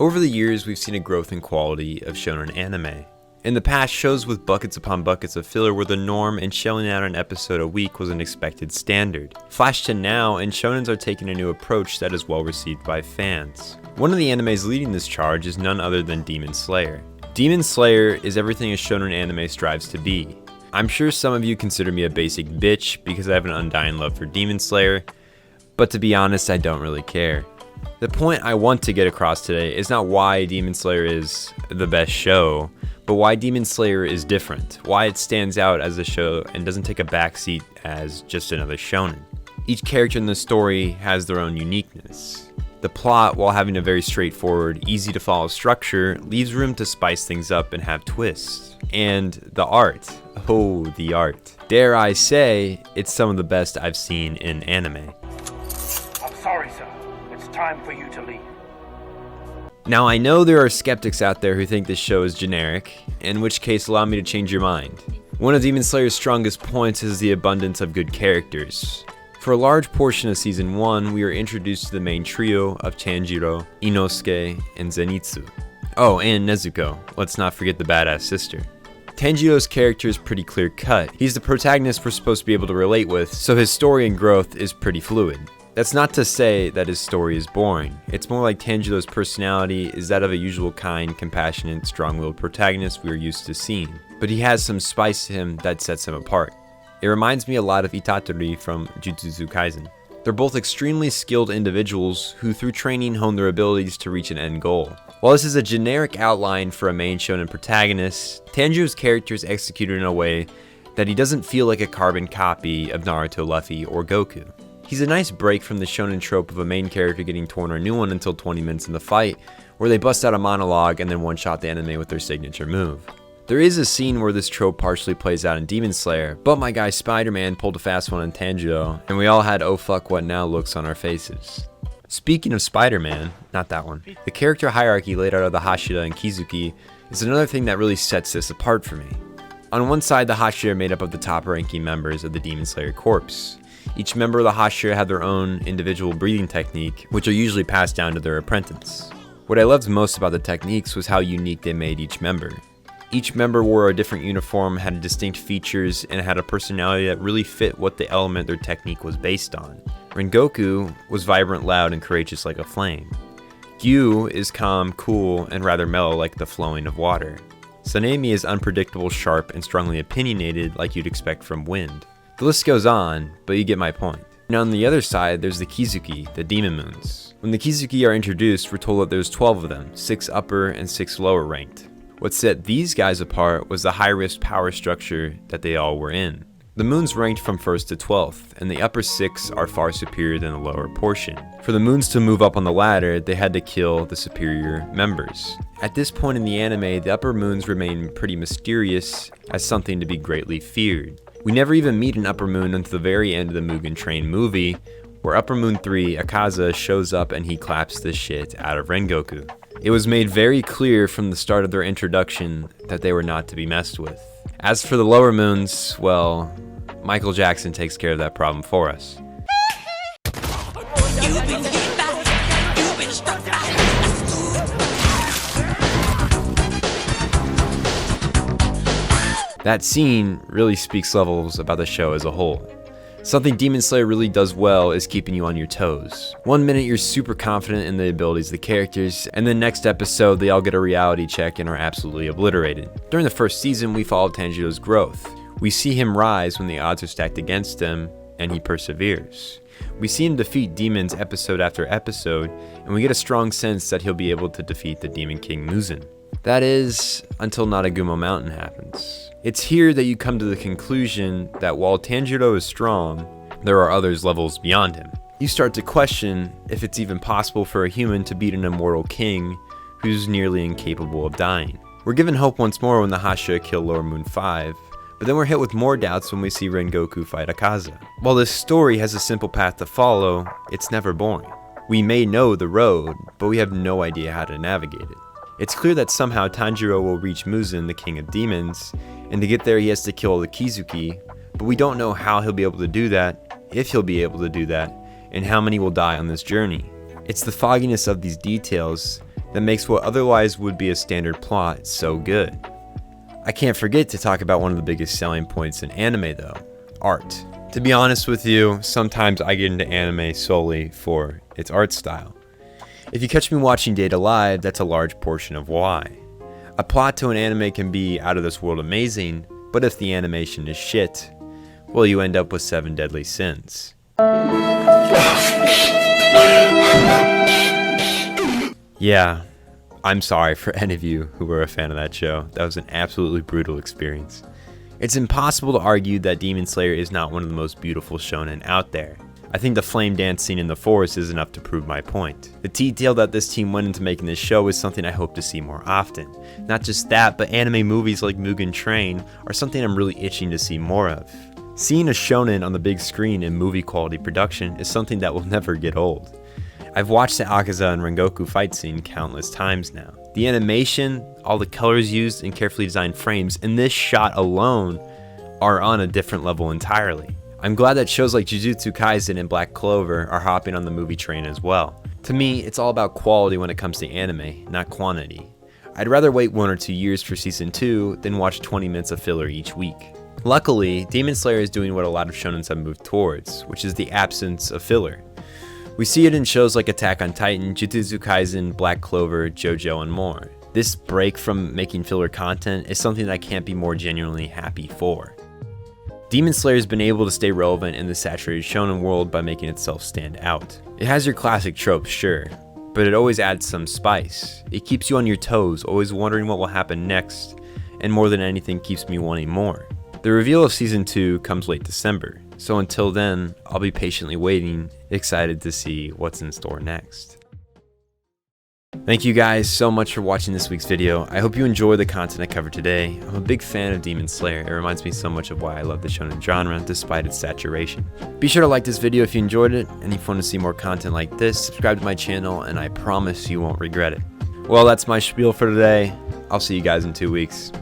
Over the years, we've seen a growth in quality of shonen anime. In the past, shows with buckets upon buckets of filler were the norm, and shelling out an episode a week was an expected standard. Flash to now, and shonens are taking a new approach that is well received by fans. One of the animes leading this charge is none other than Demon Slayer. Demon Slayer is everything a shonen anime strives to be. I'm sure some of you consider me a basic bitch because I have an undying love for Demon Slayer, but to be honest, I don't really care. The point I want to get across today is not why Demon Slayer is the best show, but why Demon Slayer is different, why it stands out as a show and doesn't take a backseat as just another shonen. Each character in the story has their own uniqueness. The plot, while having a very straightforward, easy to follow structure, leaves room to spice things up and have twists. And the art, oh the art. Dare I say, it's some of the best I've seen in anime. I'm sorry, sir. It's time for you to leave. Now I know there are skeptics out there who think this show is generic, in which case allow me to change your mind. One of Demon Slayer's strongest points is the abundance of good characters. For a large portion of Season 1, we are introduced to the main trio of Tanjiro, Inosuke, and Zenitsu. Oh, and Nezuko, let's not forget the badass sister. Tanjiro's character is pretty clear cut. He's the protagonist we're supposed to be able to relate with, so his story and growth is pretty fluid. That's not to say that his story is boring. It's more like Tanjiro's personality is that of a usual kind, compassionate, strong-willed protagonist we are used to seeing. But he has some spice to him that sets him apart. It reminds me a lot of Itatori from Jujutsu Kaisen. They're both extremely skilled individuals who through training hone their abilities to reach an end goal. While this is a generic outline for a main shonen protagonist, Tanjiro's character is executed in a way that he doesn't feel like a carbon copy of Naruto, Luffy, or Goku. He's a nice break from the shonen trope of a main character getting torn a new one until 20 minutes in the fight, where they bust out a monologue and then one-shot the enemy with their signature move. There is a scene where this trope partially plays out in Demon Slayer, but my guy Spider-Man pulled a fast one on Tanjiro, and we all had oh fuck what now looks on our faces. Speaking of Spider-Man, not that one, the character hierarchy laid out of the Hashira and Kizuki is another thing that really sets this apart for me. On one side, the Hashira are made up of the top-ranking members of the Demon Slayer Corps. Each member of the Hashira had their own individual breathing technique, which are usually passed down to their apprentice. What I loved most about the techniques was how unique they made each member. Each member wore a different uniform, had distinct features, and had a personality that really fit what the element their technique was based on. Rengoku was vibrant, loud, and courageous like a flame. Gyu is calm, cool, and rather mellow like the flowing of water. Sanemi is unpredictable, sharp, and strongly opinionated like you'd expect from wind. The list goes on, but you get my point. And on the other side, there's the Kizuki, the Demon Moons. When the Kizuki are introduced, we're told that there's 12 of them, 6 upper and 6 lower ranked. What set these guys apart was the high-risk power structure that they all were in. The moons ranked from 1st to 12th, and the upper 6 are far superior than the lower portion. For the moons to move up on the ladder, they had to kill the superior members. At this point in the anime, the upper moons remain pretty mysterious as something to be greatly feared. We never even meet an upper moon until the very end of the Mugen Train movie, where Upper Moon 3, Akaza, shows up and he claps the shit out of Rengoku. It was made very clear from the start of their introduction that they were not to be messed with. As for the lower moons, well, Michael Jackson takes care of that problem for us. That scene really speaks levels about the show as a whole. Something Demon Slayer really does well is keeping you on your toes. One minute you're super confident in the abilities of the characters, and the next episode they all get a reality check and are absolutely obliterated. During the first season, we follow Tanjiro's growth. We see him rise when the odds are stacked against him, and he perseveres. We see him defeat demons episode after episode, and we get a strong sense that he'll be able to defeat the Demon King Muzan. That is, until Nanagumo Mountain happens. It's here that you come to the conclusion that while Tanjiro is strong, there are others levels beyond him. You start to question if it's even possible for a human to beat an immortal king who's nearly incapable of dying. We're given hope once more when the Hashira kill Lower Moon 5, but then we're hit with more doubts when we see Rengoku fight Akaza. While this story has a simple path to follow, it's never boring. We may know the road, but we have no idea how to navigate it. It's clear that somehow Tanjiro will reach Muzan, the king of demons, and to get there he has to kill the Kizuki, but we don't know how he'll be able to do that, if he'll be able to do that, and how many will die on this journey. It's the fogginess of these details that makes what otherwise would be a standard plot so good. I can't forget to talk about one of the biggest selling points in anime though, art. To be honest with you, sometimes I get into anime solely for its art style. If you catch me watching Data Live, that's a large portion of why. A plot to an anime can be out of this world amazing, but if the animation is shit, well, you end up with 7 deadly sins. Yeah, I'm sorry for any of you who were a fan of that show. That was an absolutely brutal experience. It's impossible to argue that Demon Slayer is not one of the most beautiful shonen out there. I think the flame dance scene in the forest is enough to prove my point. The detail that this team went into making this show is something I hope to see more often. Not just that, but anime movies like Mugen Train are something I'm really itching to see more of. Seeing a shonen on the big screen in movie quality production is something that will never get old. I've watched the Akaza and Rengoku fight scene countless times now. The animation, all the colors used in carefully designed frames, and this shot alone are on a different level entirely. I'm glad that shows like Jujutsu Kaisen and Black Clover are hopping on the movie train as well. To me, it's all about quality when it comes to anime, not quantity. I'd rather wait 1 or 2 years for season 2 than watch 20 minutes of filler each week. Luckily, Demon Slayer is doing what a lot of shonens have moved towards, which is the absence of filler. We see it in shows like Attack on Titan, Jujutsu Kaisen, Black Clover, JoJo, and more. This break from making filler content is something that I can't be more genuinely happy for. Demon Slayer has been able to stay relevant in the saturated shonen world by making itself stand out. It has your classic tropes, sure, but it always adds some spice. It keeps you on your toes, always wondering what will happen next, and more than anything keeps me wanting more. The reveal of season 2 comes late December, so until then, I'll be patiently waiting, excited to see what's in store next. Thank you guys so much for watching this week's video. I hope you enjoy the content I covered today. I'm a big fan of Demon Slayer. It reminds me so much of why I love the shonen genre despite its saturation. Be sure to like this video if you enjoyed it, and if you want to see more content like this, subscribe to my channel and I promise you won't regret it. Well, that's my spiel for today. I'll see you guys in 2 weeks.